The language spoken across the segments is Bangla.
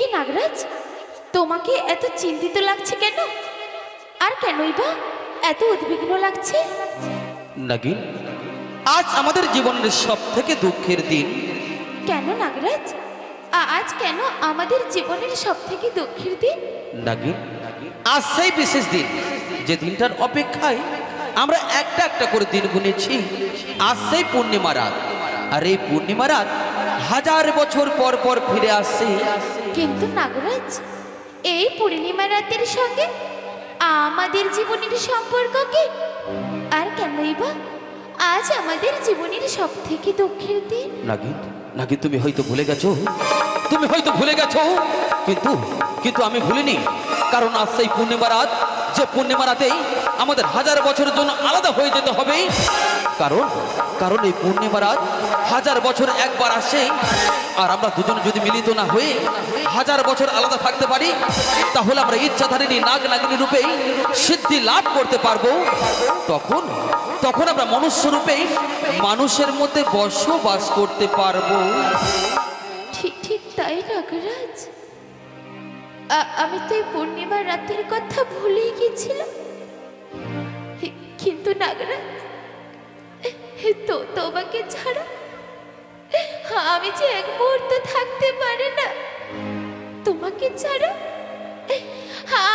কি নাগরাজ, তোমাকে এত চিন্তিত লাগছে কেন? আর কেনই বা এত উদ্বিগ্ন লাগছে? নাগিন, আজ আমাদের জীবনের সবথেকে দুঃখের দিন। কেন নাগরাজ, আজ কেন আমাদের জীবনের সবথেকে দুঃখের দিন? নাগিন, আজ সেই বিশেষ দিন যে দিনটার অপেক্ষায় আমরা একটা একটা করে দিন গুনেছি। আজ সেই পূর্ণিমা রাত, আর এই পূর্ণিমা রাত হাজার বছর পর পর ফিরে আসছে। কিন্তু নাগরাজ, এই পূর্ণিমা রাতের সঙ্গে আমাদের জীবনের সম্পর্ক কি? আর কেনই বা আজ আমাদের জীবনের সবথেকে দুঃখের দিন? নাগিন, নাগিন, তুমি হয়তো ভুলে গেছো, কিন্তু কিন্তু আমি ভুলিনি। কারণ আজ সেই পূর্ণিমা রাত, যে পূর্ণিমা রাতেই আমাদের হাজার বছরের জন্য আলাদা হয়ে যেতে হবে। কারণ এই পূর্ণিমা রাত হাজার বছর একবার আসে। আর আমরা দুজনে যদি মিলিত না হয়ে হাজার বছর আলাদা থাকতে পারি, তাহলে আমরা ইচ্ছাধারিণী নাগ নাগিনী রূপে সিদ্ধি লাভ করতে পারবো। তখন আমরা মনুষ্য রূপে মানুষের মধ্যে বসবাস করতে পারবো। ঠিক তাই নাগরাজ, আমি তো এই পূর্ণিমা রাতের কথা ভুলে গেছিলাম। কিন্তু নাগরাজ, তোমাকে ছাড়া আমি যে এক মুহূর্ত থাকতে পারি না। তোমাকে ছাড়া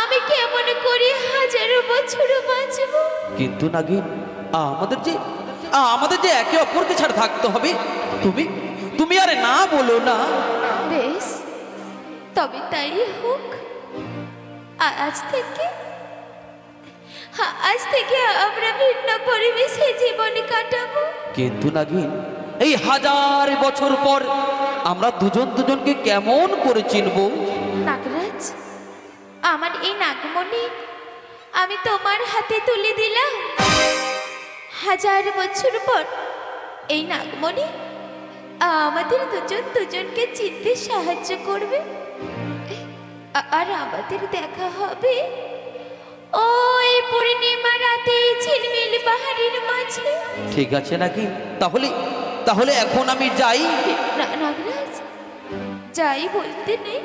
আমি কেমন করে হাজারো বছর বাঁচব? কিন্তু নাগিন, আমাদের যে একে অপরকে ছাড়া থাকতে হবে। তুমি আরে না বলো না। বেশ, তবে তাই হোক। আজ থেকে আমরা ভিন্ন পরিবেশে জীবন কাটাবো। কিন্তু নাগিন, এই হাজার বছর পর আমরা দুজনকে কেমন করে চিনব? নাগরাজ, আমার এই নাগমণি আমি তোমার হাতে তুলে দিলাম। হাজার বছর পর এই নাগমণি আমাদের দুজনকে চিনতে সাহায্য করবে। আর আমাদের দেখা হবে ওই পূর্ণিমা রাতে ঝিলমিল পাহাড়ের মাঝে। ঠিক আছে নাকি? তাহলে এখন আমি যাই। নাগরাজ, যাই বলতে নেই,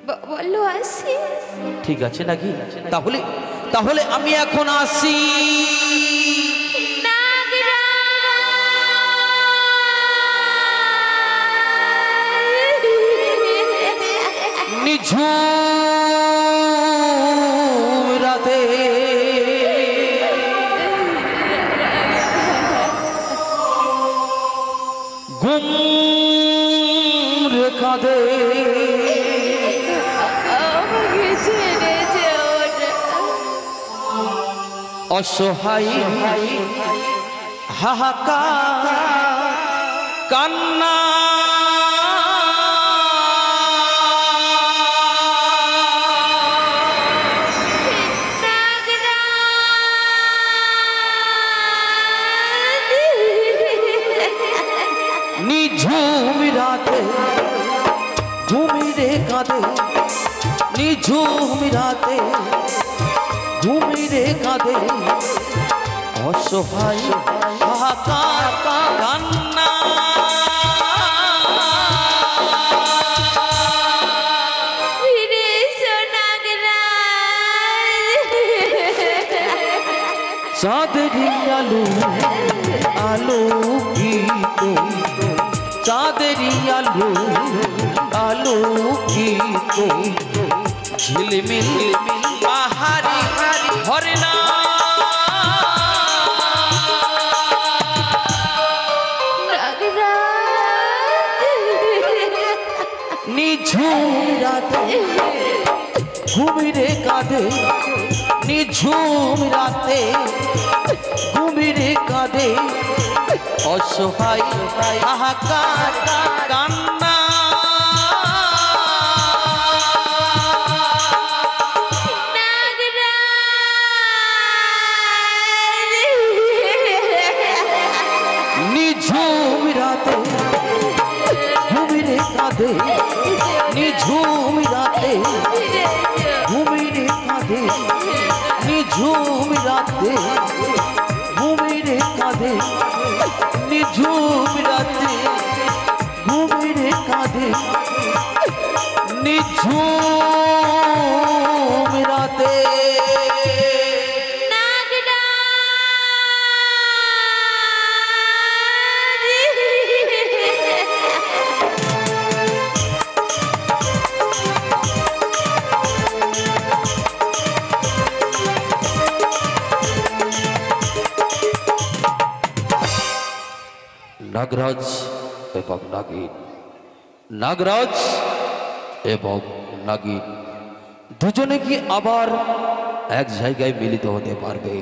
বলো আসি। ঠিক আছে নাকি? তাহলে আমি এখন আসি। নিঝুম রাতে গুম রেখা দে, অসহায় হাহাকার কান্না, নিঝুম রাতে ঘুমিরে কাঁদে, নিঝুম রাতে ঘুমিরে কাঁদে, অসহায় হাহাকার কান্না। চাঁদেরি আলো আলোকিত, চাঁদেরি আলো আলোকিত, ঝিলমিল পাহাড়ি ঝরনা, নিঝুম রাতে ঘুমিরে কাঁদে, নিঝুম রাতে ঘুমিরে কাঁদে, অসহায় হাহাকার কান্না। নিঝুম রাতে ঘুমিরে কাঁদে, নিঝুম রাতে ঘুমিরে কাঁদে, নিঝুম রাতে ঘুমিরে কাঁদে, নিঝুম রাতে ঘুমিরে কাঁদে, নিঝুম রাতে নাগরাজ এবং নাগিন, নাগরাজ এবং নাগিন দুজনে কি আবার এক জায়গায় মিলিত হতে পারবে?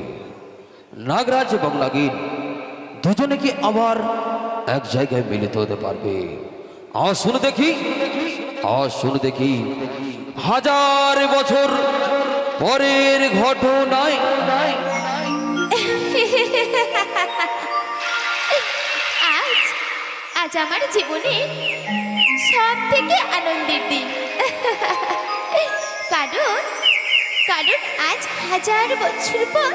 নাগরাজ এবং নাগিন দুজনে কি আবার এক জায়গায় মিলিত হতে পারবে? শুনে দেখি, শুনে দেখি হাজার বছর পরের ঘটনায়। আজ আমার জীবনে সব থেকে আনন্দের দিন। কারণ কারণ আজ হাজার বছর পর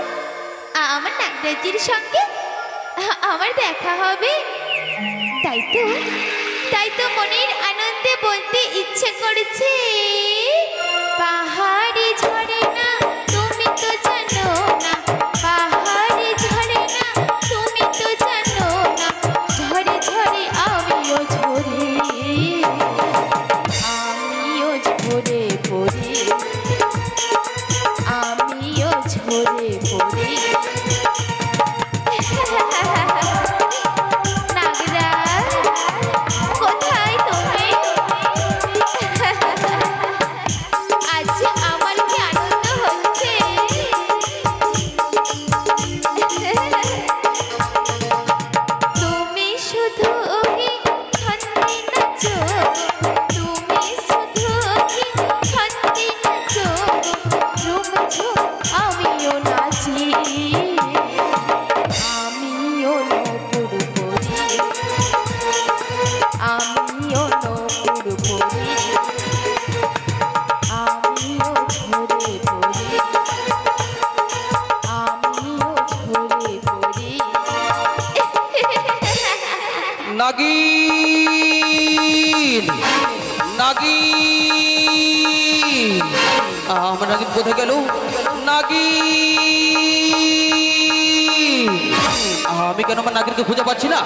আমার নাগরাজের সঙ্গে আমার দেখা হবে। তাই তো মনের আনন্দে বলতে ইচ্ছে করেছে, পাহাড়ে ঝরে না তুমি তো জানো না, পাহাড়ে ঝরে না তুমি তো জানো না, ঝরে ঝরে আমিও ঝরে, আমিও ঝরে পড়ি, আমিও ঝরে পড়ি। নাগরাজ কোথায় তুমি? আজ আমার কি আনন্দ হচ্ছে। তুমি শুধু কি ছন্দে নাচো, তুমি শুধু কি ছন্দে নাচো, রুমঝো আমিও নাচি, আমিও নপুর পরি, আমিও নপুর পরি, আমিও ঝরে পড়ি, আমিও ঝরে পড়ি। নাগিন, নাগিন, আমার নাগিন কোথায় গেল? নাগিন, আমি কেন আমার নাগিনকে খুঁজে পাচ্ছি না?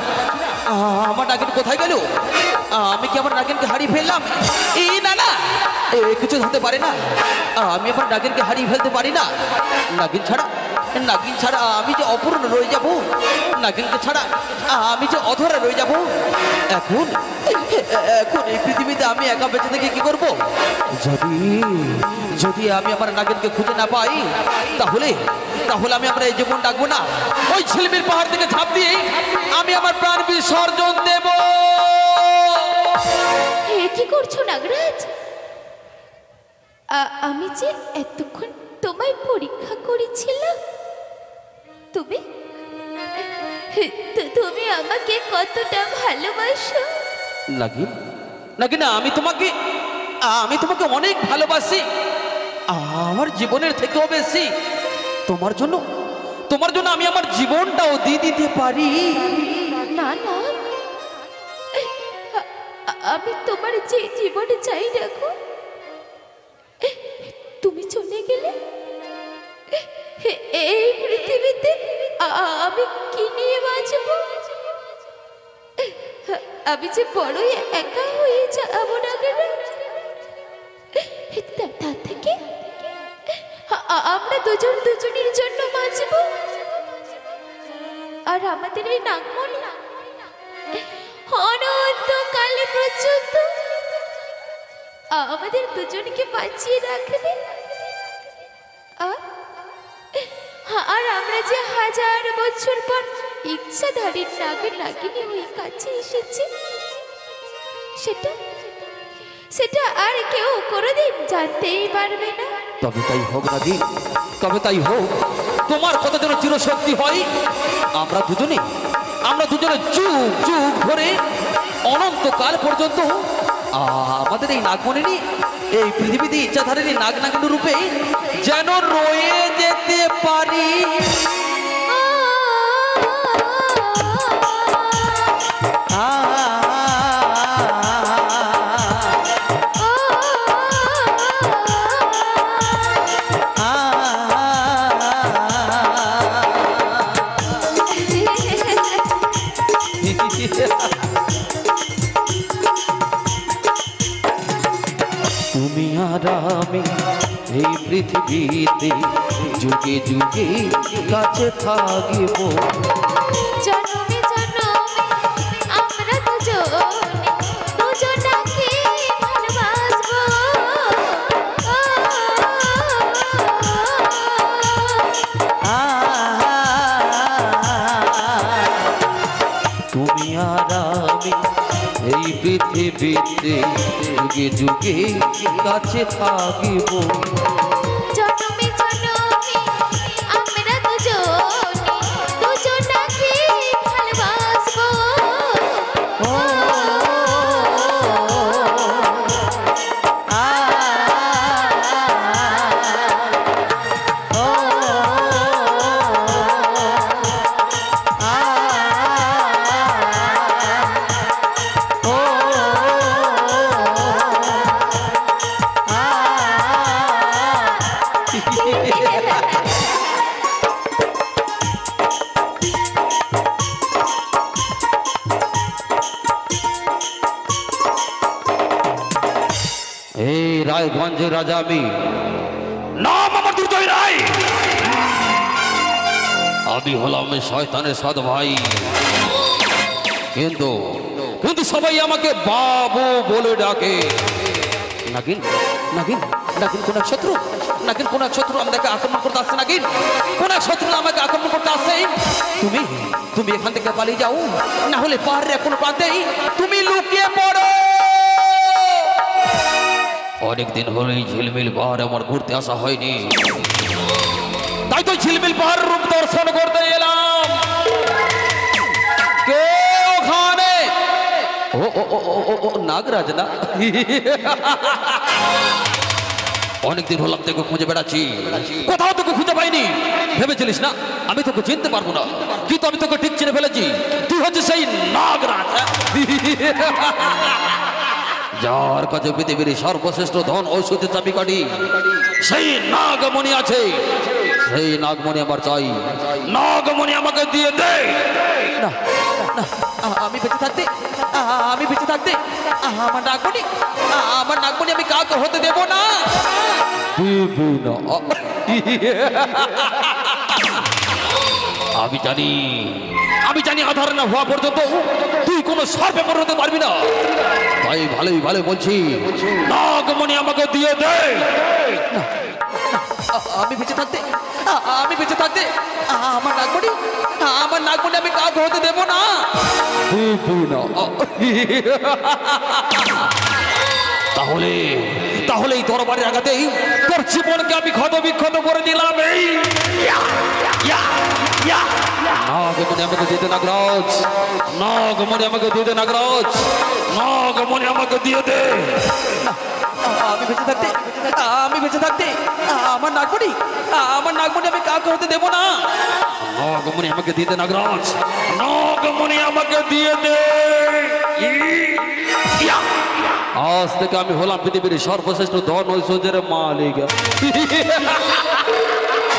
আমার নাগিন কোথায় গেল? আমি কি আমার নাগিনকে হারিয়ে ফেললাম? এই না না, কিছু হতে পারে না। আমি আমার নাগিনকে হারিয়ে ফেলতে পারি না। নাগিন ছাড়া, নাগিন ছাড়া আমি যে অপূর্ণ রয়ে যাব, নাগিনকে ছাড়া আমি যে অধরা রয়ে যাব। এখন এখন এই পৃথিবীতে আমি একা বেঁচে থেকে কি করব? যদি যদি আমি আমার নাগিনকে খুঁজে না পাই, তাহলে তাহলে আমি আমার এই জীবন ডাকবো না। ওই ঝিলমিল পাহাড় থেকে ঝাঁপ দিয়ে আমি আমার প্রাণ বিসর্জন দেব। কি করছো নাগরাজ? আমি যে এতক্ষণ তোমায় পরীক্ষা করেছিলাম। তুমি তুমি আমাকে কতটা ভালোবাসো? নাগিন, নাগিন, আমি তোমাকে অনেক ভালোবাসি, আমার জীবনের থেকেও বেশি। তোমার জন্য আমি আমার জীবনটাও দিয়ে দিতে পারি। না না, আমি তোমার যে জীবনে চাই রাখো, তুমি চলে গেলে এই পৃথিবীতে আমি কি নিয়ে বাঁচব? আমি যে বড়ই একা হয়ে যাবো নাগরাজ। তার থেকে আমরা দুজন দুজনের জন্য বাঁচব। আর আমাদের এই নাগমণি অনন্তকাল পর্যন্ত আমাদের দুজনকে বাঁচিয়ে রাখবে। আর আমরা যে হাজার বছর পর ইচ্ছাধারীর নাগের নাগিনী হয়ে কাছে এসেছি, সেটা আর কেউ কোনোদিন জানতেই পারবে না। তবে তাই হোক নাগিন, তবে তাই হোক। তোমার কথা যেন চিরশক্তি হয়। আমরা দুজনে যুগ যুগ ধরে অনন্তকাল পর্যন্ত আমাদের এই নাগমণি এই পৃথিবীতে ইচ্ছাধারী নাগ নাগিনী রূপে যেন রয়ে যেতে পারি। তুমি আর আমি এই পৃথিবীতে যুগে যুগে কাছে থাকিব। জনমে জনমে আমরা দুজনাকে ভালোবাসবো। তুমি আর আমি এই পৃথিবীতে যুগে যুগে কাছে থাকিব। জনমে জনমে আমরা দুজনাকে ভালোবাসবো। এই রায়গঞ্জের রাজা আমি, নাম আমার দুর্জয় রায়। আমি হলাম শয়তানের সৎ ভাই, কিন্তু কিন্তু সবাই আমাকে বাবু বলে ডাকে। নাগিন নাগিন নাগিন কোন এক শত্রু, নাগিন কোন এক শত্রু আমাকে আক্রমণ করতে আসছে। নাগিন কোন এক শত্রু আমাকে আক্রমণ করতে আসছে। তুমি তুমি এখান থেকে পালিয়ে যাও, না হলে পাহাড়ের কোনো প্রান্তেই তুমি লুকিয়ে পড়ো। অনেকদিন হলে ঝিলমিল পাহাড় আমার ঘুরতে আসা হয়নি, তাই তো ঝিলমিল পাহাড় রূপ দর্শন করতে এলাম। কে ওখানে? ও ও ও ও ও নাগরাজ না? অনেকদিন হলাম তোকে খুঁজে বেড়াচ্ছি, কোথাও তোকে খুঁজে পাইনি। ভেবেছিলিস না আমি তোকে চিনতে পারবো না, কিন্তু আমি তোকে ঠিক চিনে ফেলেছি। তুই হচ্ছে সেই নাগরাজ, যার কাছে পৃথিবীর সর্বশ্রেষ্ঠ ধন ঐশ্বর্য চাবিকাঠি সেই নাগমণি আছে। সেই নাগমণি আমার চাই, নাগমণি আমাকে দিয়ে দে। না না, আমি বেঁচে থাকতে আমার নাগমণি আমি কাউকে হতে দেব না। আমি জানি আধার না হওয়া পর্যন্ত তুই কোনো সর্পে পরিণত পারবি না। তাই ভালোই বলছি, নাগমণি আমাকে দিয়ে দে। না, আমি বেঁচে থাকতে আমার নাগমণি আমি কাউকে হতে দেব না। তাহলে এই দরবারের আঘাতেই তোর জীবনকে আমি ক্ষত বিক্ষত করে দিলাম। এই নাগমণি আমাকে দিয়ে দে নাগরাজ, নাগমণি আমাকে দিয়ে দে নাগরাজ, নাগমণি আমাকে দিয়ে দে। আমি বেঁচে থাকতে আমার নাগমণি আমি কাউকে হতে দেব না। নাগমণি আমাকে দিয়ে দে নাগরাজ, নাগমণি আমাকে দিয়ে দে। আজ থেকে আমি হলাম পৃথিবীর সর্বশ্রেষ্ঠ ধন ঐশ্বর্যের মালিক।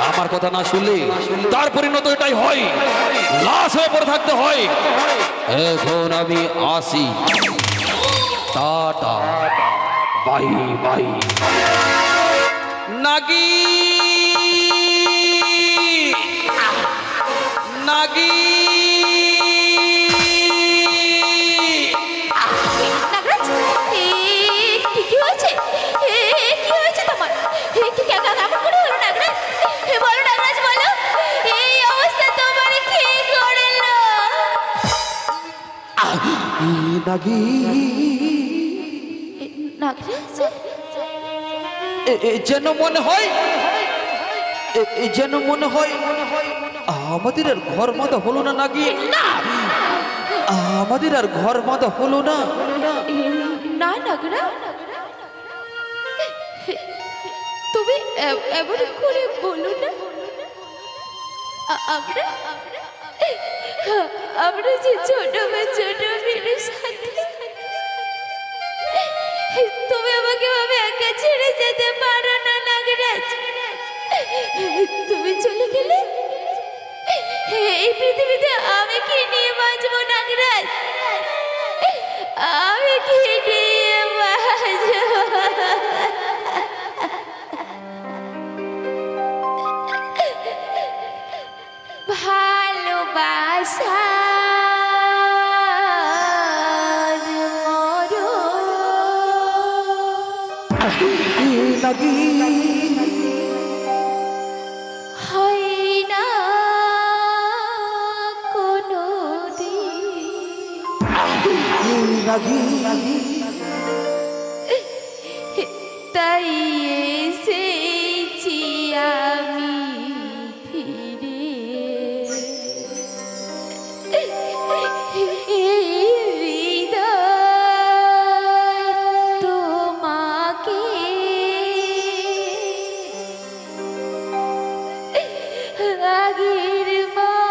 আমার কথা না শুনলে তার পরিণত এটাই হয়, লাশ হয়ে পড়ে থাকতে হয়। এখন আমি আসি, টাটা, বাই বাই। নাগি নাগি নাগরাজ, কি হয়েছে? কি হয়েছে তোমার? কেমন করে হলো নাগরাজ? বলো নাগরাজ, বলো, এই অবস্থা তোমার কে করলো? নাগি নাগরাজ, যেন মনে হয় আমাদের আর ঘর বাঁধা হলো না। নাগি, আমাদের আর ঘর বাঁধা হলো না। না নাগরাজ, তুমি এমন করে বলো না। আমরা যে ছোট মেয়ের সাথে তুমি আমাকে ভাবে একা ছেড়ে যেতে পারো না নাগরাজ। তুমি চলে গেলে এই পৃথিবীতে আমি কি নিয়ে বাঁচবো নাগরাজ? নাগিন হয় না কোনো দিন, তাই এসেছি আমি ফিরে। এই হৃদয় তোমাকে আগের মতো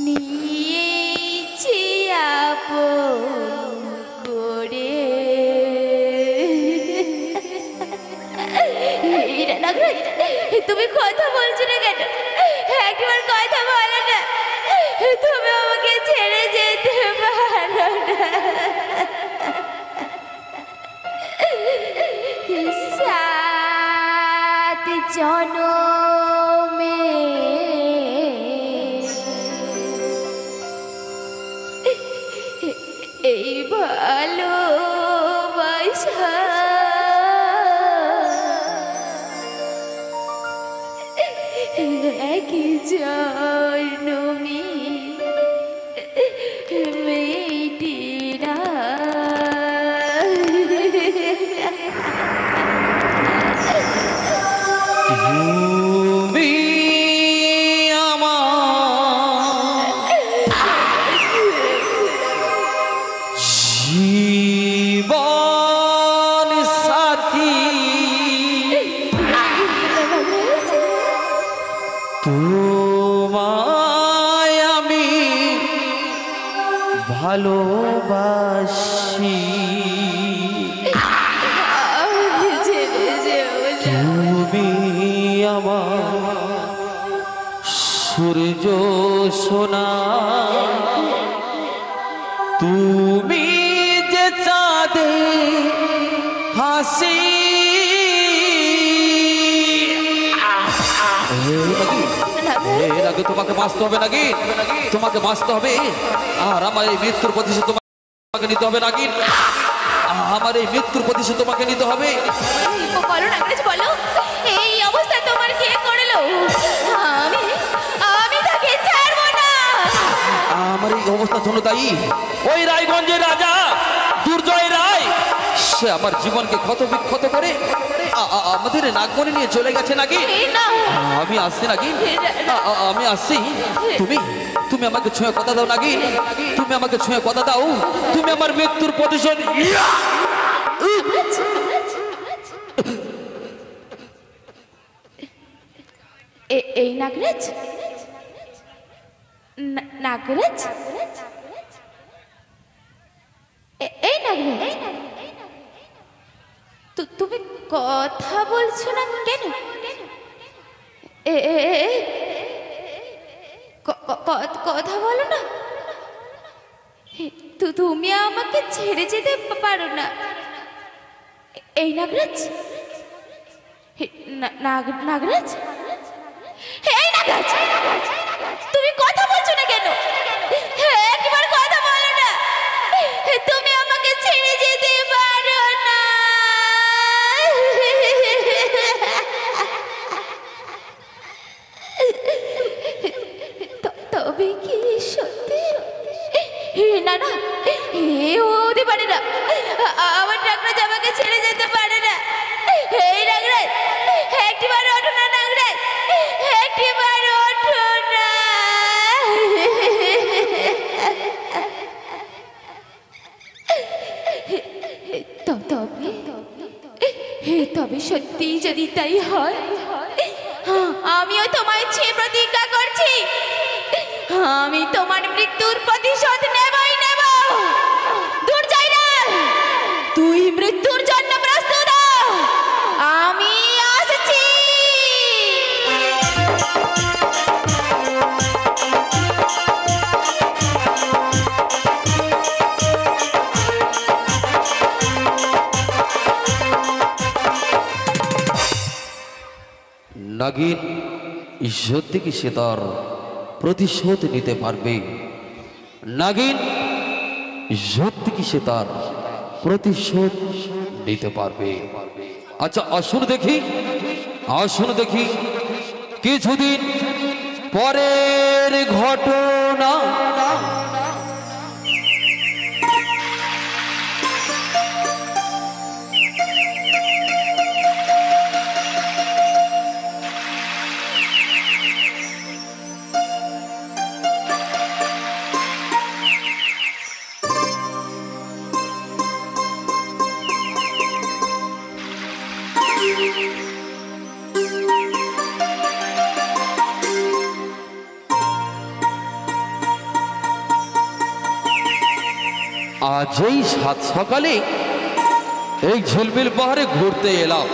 নিয়েছি আপন করে। তুমি কথা বলছো না কেন? একবার কথা বলো না। তুমি আমাকে ছেড়ে যেতে পারো না। সাত জনমে এই ভালোবাসা এক জনমে মেটে না। তুমি আমার জীবন সাথী, তোমায় আমি ভালোবাসি। তুমি আমার সূর্য সোনা, তুমি যে চাঁদে হাসি। এর আগে তোমাকে বাঁচতে হবে নাকি? তোমাকে বাঁচতে হবে, আর আমার এই মৃত্যুর প্রতিশোধ তোমাকে নিতে হবে নাকি? আমার এই মৃত্যুর প্রতিশোধ তোমাকে নিতে হবে। বলো নাগরাজ, বলো এই অবস্থা তোমার কে করলো? আমি আমি তাকে ছাড়বো না। আমার এই অবস্থার জন্য তাই ওই রায়গঞ্জের রাজা দুর্জয় রায় সে আমার জীবনকে ক্ষত বিক্ষত করে আমাদের নাগমণি নিয়ে চলে গেছে নাকি? আমি আসছি নাকি? আমি আসছি। তুমি তুমি আমাকে ছুঁয়ে কথা দাও নাকি? তুমি আমাকে ছুঁয়ে কথা দাও, তুমি আমার মৃত্যুর প্রতিশোধ। এই নাগরাজ, নাগরাজ, এই নাগরাজ, তুমি কথা বলছো না কেন? কথা বলো না। তুমি আমাকে ছেড়ে যেতে পারো না। এই নাগরাজ, নাগরাজ, এই নাগরাজ, তুমি কথা বলছো না কেন? একবার কথা বলো না। তুমি আমাকে ছেড়ে যেতে পারো না। তবে কি সত্যি? না না, হতে পারে না। আমার নাগরাজ আমাকে ছেড়ে যেতে পারে না। এই নাগরাজ, একটিবার ওঠো না নাগরাজ, একটিবার ওঠো না। তবে সত্যি যদি তাই হয়, আমিও তোমায় চেয়ে প্রতিজ্ঞা করছি, আমি তোমার মৃত্যুর প্রতিশোধ নেবই নেব। দুর্জয় রায়, তুই মৃত্যুর জন্য প্রস্তুত হ, আমি আসছি। নাগিন সত্যি কি সে তার প্রতিশোধ নিতে পারবে? নাগিন সত্যি কি সে তার প্রতিশোধ নিতে পারবে? আচ্ছা আসুন দেখি, আসুন দেখি কিছুদিন পরের ঘটনা। আজ এই সাত সকালে এই ঝিলমিল পাহাড়ে ঘুরতে এলাম।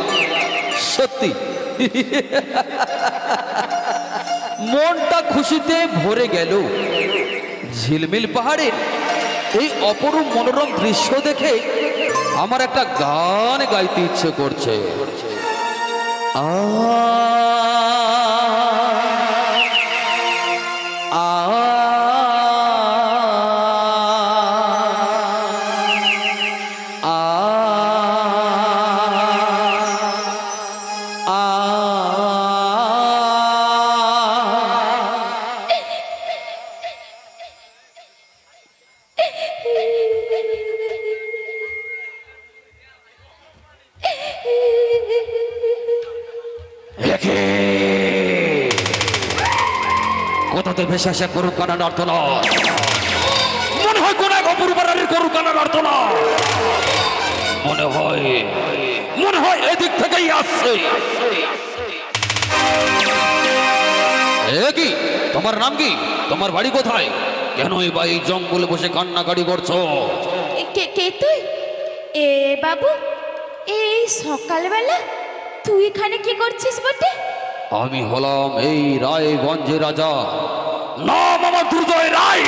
সত্যি মনটা খুশিতে ভরে গেল। ঝিলমিল পাহাড়ের এই অপরূপ মনোরম দৃশ্য দেখে আমার একটা গান গাইতে ইচ্ছে করছে। আ কোথাতে ভেসে আসে গরু কানার আর্তনা, মনে হয় কোন এক অপূর্ব রানীর গরু কানার আর্তনা, মনে হয় এদিক থেকেই আসছে। কি তোমার নাম কি? তোমার বাড়ি কোথায়? কেনই বা এই জঙ্গলে বসে কান্নাকাটি করছো? কে তুই? এ বাবু, এই সকালবেলা তুই এখানে কি করছিস বটে? আমি হলাম এই রায়গঞ্জের রাজা, নাম আমার দুর্জয় রায়।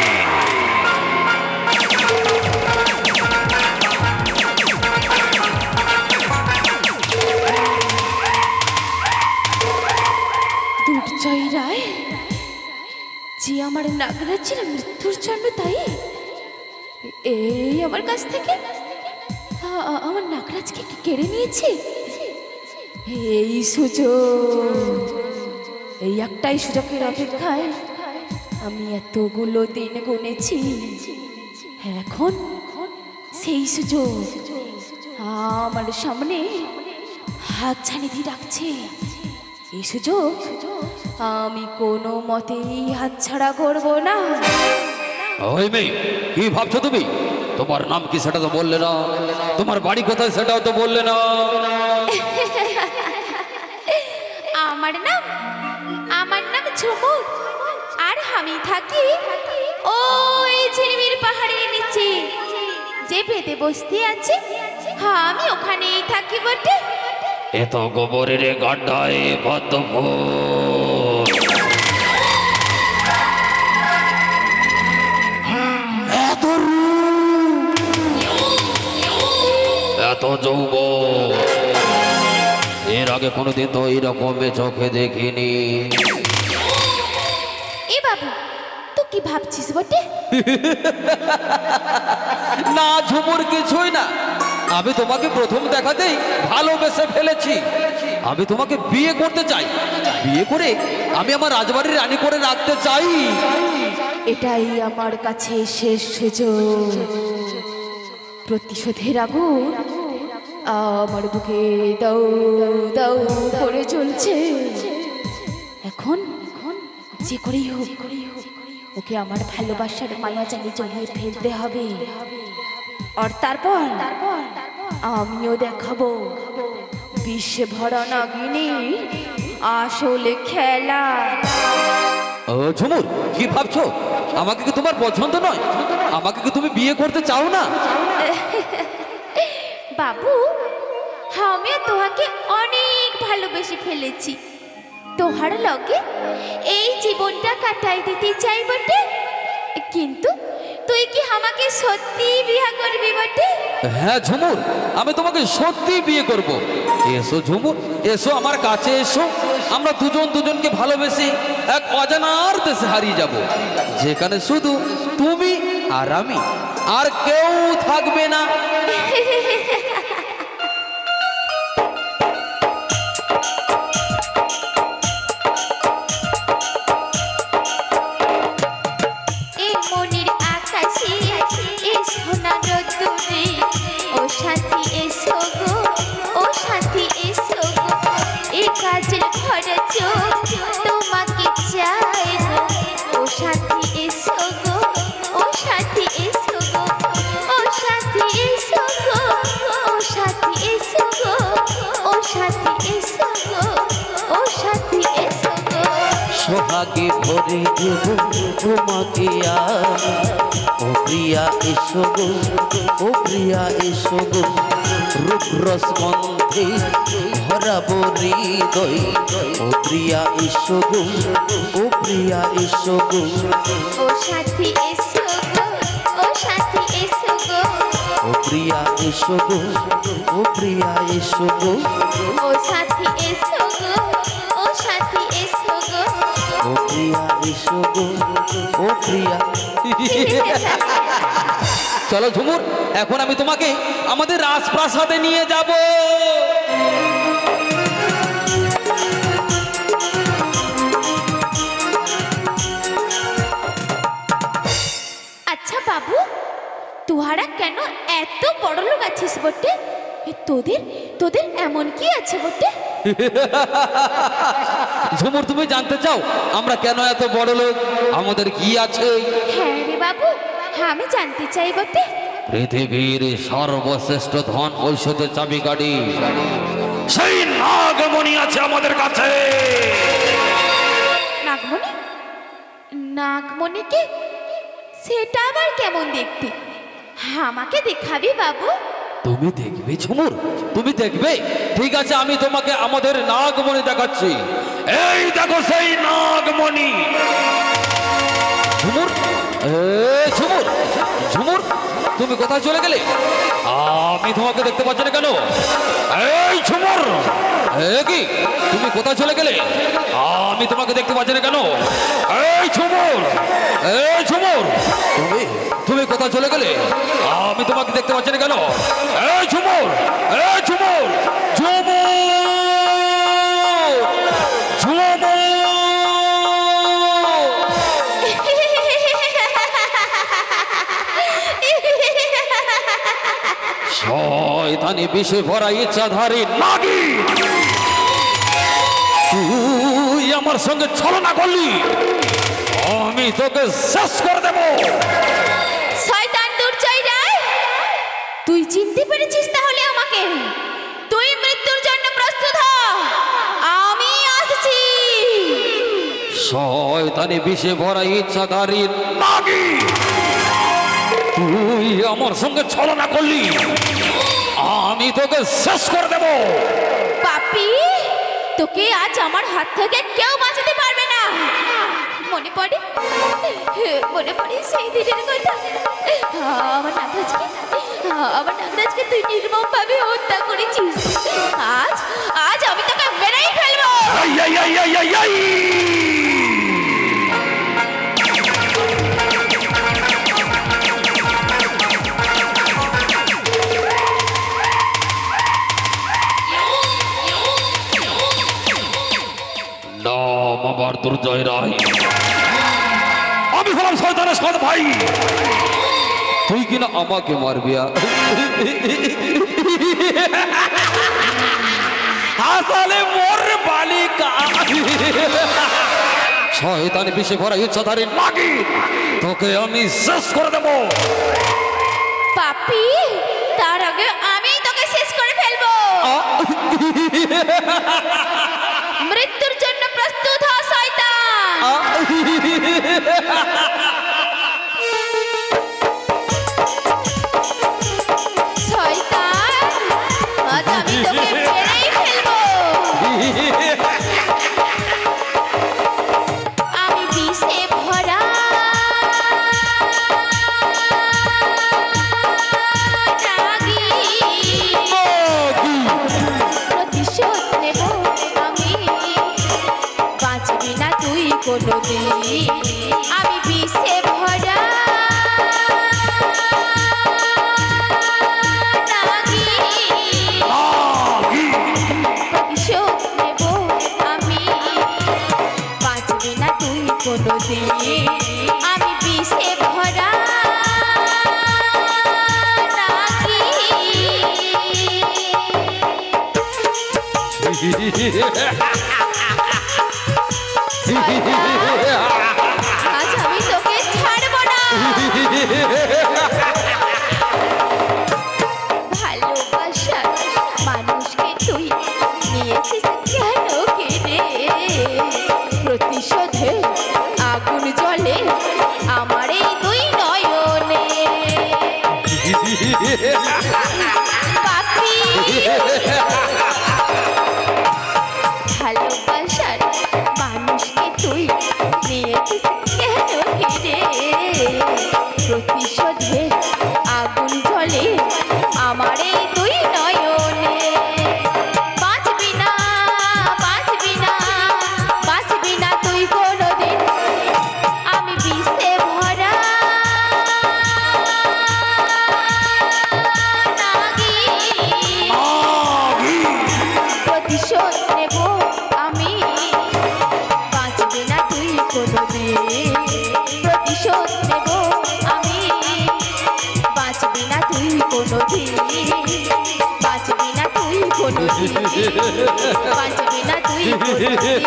দুর্জয় রায়, যে আমার নাগরাজের মৃত্যুর জন্য তাই এই আমার কাছ থেকে আমার নাগরাজকে কেড়ে নিয়েছে। এই সুযোগ, এই একটাই সুযোগের অপেক্ষায় আমি এতগুলো দিন গুনেছি। এখন সেই সুযোগ আমার সামনে হাত ছানি দিয়ে রাখছে। এই সুযোগ আমি কোনো মতেই হাতছাড়া করব না। ওই মেয়ে, কি ভাবছো তুমি? তোমার নাম কি সেটা তো বললে না, তোমার বাড়ি কোথায় সেটাও তো বললে না। আমার নাম ঝুমুর, আর আমি থাকি ওই ঝিলমিল পাহাড়ের নিচে যে বেদে বসতি আছে, আমি ওখানেই থাকি বটে। এত গোবরের গাড্ডায় পদ্ম, এত এত যৌবন, এর আগে কোনোদিন তো এইরকম চোখে দেখিনি। এ বাবু, তুই কি ভাবছিস বটে? না ঝুমুর, কিছুই না। আমি তোমাকে প্রথম দেখাতেই ভালোবেসে ফেলেছি। আমি তোমাকে বিয়ে করতে চাই, বিয়ে করে আমি আমার রাজবাড়ির রানী করে রাখতে চাই। এটাই আমার কাছে শেষ সুযোগ। প্রতিশোধের আগুন আমার বুকে দাও দাও করে চলছে। এখন যে করেই হোক ওকে আমার ভালোবাসার মায়া জানি জড়িয়ে ফেলতে হবে। আর তারপর আমিও দেখাবো বিশ্বে ভরা নাগিনী আসলে খেলা। ঝুমুর, কি ভাবছো? আমাকে কি তোমার পছন্দ নয়? আমাকে কি তুমি বিয়ে করতে চাও না? বাবু, আমিও তোমাকে অনেক ভালোবেসে ফেলেছি। তোহার লগে এই জীবনটা কাটাই দিতে চাই বটে, কিন্তু তুই কি আমাকে সত্যি বিয়ে করবি বটে? হ্যাঁ ঝুমুর, আমি তোমাকে সত্যি বিয়ে করব। এসো ঝুমুর, এসো আমার কাছে এসো। আমরা দুজন দুজনকে ভালোবেসে এক অজানার দেশে হারিয়ে যাব, যেখানে শুধু তুমি আর আমি আর কেউ থাকবে না। এই মনির আকাশে এ সোনা রোদ্দুরে ও সাথী এসো গো, ও সাথী এসো গো, এ কাজের ভরা চোখ তোমাকে চাই গো, ও সাথী এসো গো, ও সাথী এসো গো, ও সাথী এসো গো, ও সাথী এসো গো, ও সাথী এসো গো, ও সাথী এসো গো। সোহাগে ভরে দেব তোমাকে আমি, ও প্রিয়া এসো গো, ও প্রিয়া এসো গো, রূপ রস গন্ধে ভরাবো হৃদয়, ও প্রিয়া এসো গো, ও প্রিয়া এসো গো, ও সাথী এসো গো, ও সাথী এসো গো, ও প্রিয়া এসো গো, ও প্রিয়া এসো গো, ও সাথী এসো গো, ও সাথী এসো গো। ও প্রিয়া এসো গো, ও প্রিয়া। চলো ঝুমুর, এখন আমি তোমাকে আমাদের রাজপ্রাসাদে নিয়ে যাব। আচ্ছা বাবু, তোহারা কেন এত বড় লোক আছিস বটে? তোদের তোদের এমন কি আছে বটে? ঝুমুর, তুমি জানতে চাও আমরা কেন এত বড় লোক, আমাদের কি আছে? হ্যাঁ রে বাবু, আমি জানতে চাই বটে। পৃথিবীর সর্বশ্রেষ্ঠ ধন ঐশ্বর্যের চাবিকাঠি সেই নাগমণি আছে আমাদের কাছে। নাগমণি? নাগমণি কি? সেটা আবার কেমন দেখতে? আমাকে দেখাবি বাবু? তুমি দেখবে ঝুমুর, তুমি দেখবে? ঠিক আছে, আমি তোমাকে আমাদের নাগমণি দেখাচ্ছি। এই দেখো সেই নাগমণি। ঝুমুর, ঝুমুর, ঝুমুর, তুমি কোথায় চলে গেলে? আমি তোমাকে দেখতে পাচ্ছি না কেন? এই ঝুমুর, কি তুমি কোথায় চলে গেলে? আমি তোমাকে দেখতে পাচ্ছি না কেন? এই ঝুমুর, এই ঝুমুর, তুমি তুমি কোথায় চলে গেলে? আমি তোমাকে দেখতে পাচ্ছি না কেন? এই ঝুমুর, এই ঝুমুর, ঝুমুর, ঝুমুর। শয়তানি বিষে ভরা ইচ্ছাধারী নাগিন, তুই আমার সঙ্গে ছলনা করলি, আমি তোকে শেষ করে দেব। শয়তান দুর্জয় রায়, তুই চিনতে পেরেছিস তাহলে আমাকে? তুই মৃত্যুর জন্য প্রস্তুত হ, আমি আসছি। শয়তানি বিষে ভরা ইচ্ছাধারী নাগিন, তুই আমার সঙ্গে ছলনা করলি, আমি তোকে শেষ করে দেব। পাপি, তোকে আজ আমার হাত থেকে কেউ বাঁচাতে পারবে না। মনে পড়ে, মনে পড়ে সেই দিনের কথা। আমার নাগরাজকে তুই নির্মম ভাবে হত্যা করেছিস। আজ আজ আমি তোকে মেরেই ফেলবো। নাম আমার দুর্জয় রায়, আমি হলাম শয়তানের সৎ ভাই। তুই কিনা আমাকে মারবি? আসলে মোর বালিকা। শয়তান বিষে ভরা ইচ্ছাধারী নাগিন, তোকে আমি শেষ করে দেব। পাপি, তার আগে আমি তোকে শেষ করে ফেলবো। মৃত্যুর জন্য প্রস্তুত হ শয়তান। শয়তান, আজ আমি তোকে মেরেই ফেলবো। আমি বিষে ভরা প্রতিশোধ নেব আমি, বাঁচবি না তুই কোনোদিন। আমি বিষে ভরা কোনোদিন আমি বিষে ভরা নাকি আজ আমি তোকে ছাড়বো না। ভালোবাসা মানুষকে তুই নিয়েছিস কেন কেড়ে? প্রতিশোধে আগুন জ্বলে আমার এই দুই নয়নে। পাখি ভালোবাসার মানুষকে তুই নিয়েছিস কেন কেড়ে? প্রতিশোধে আগুন জ্বলে আমার এই দুই নয়নে। বাঁচবি না বাঁচবি না বাঁচবি না তুই কোনোদিন আমি বিষে ভরা নাগি। প্রতিশোধ নেব আমি, বাঁচবি না তুই কোনোদিন। প্রতিশোধ নেব আমি, বাঁচবি না তুই কোনোদিন। বাঁচবি না তুই কোনোদিন, বাঁচবি না তুই কোনোদিন।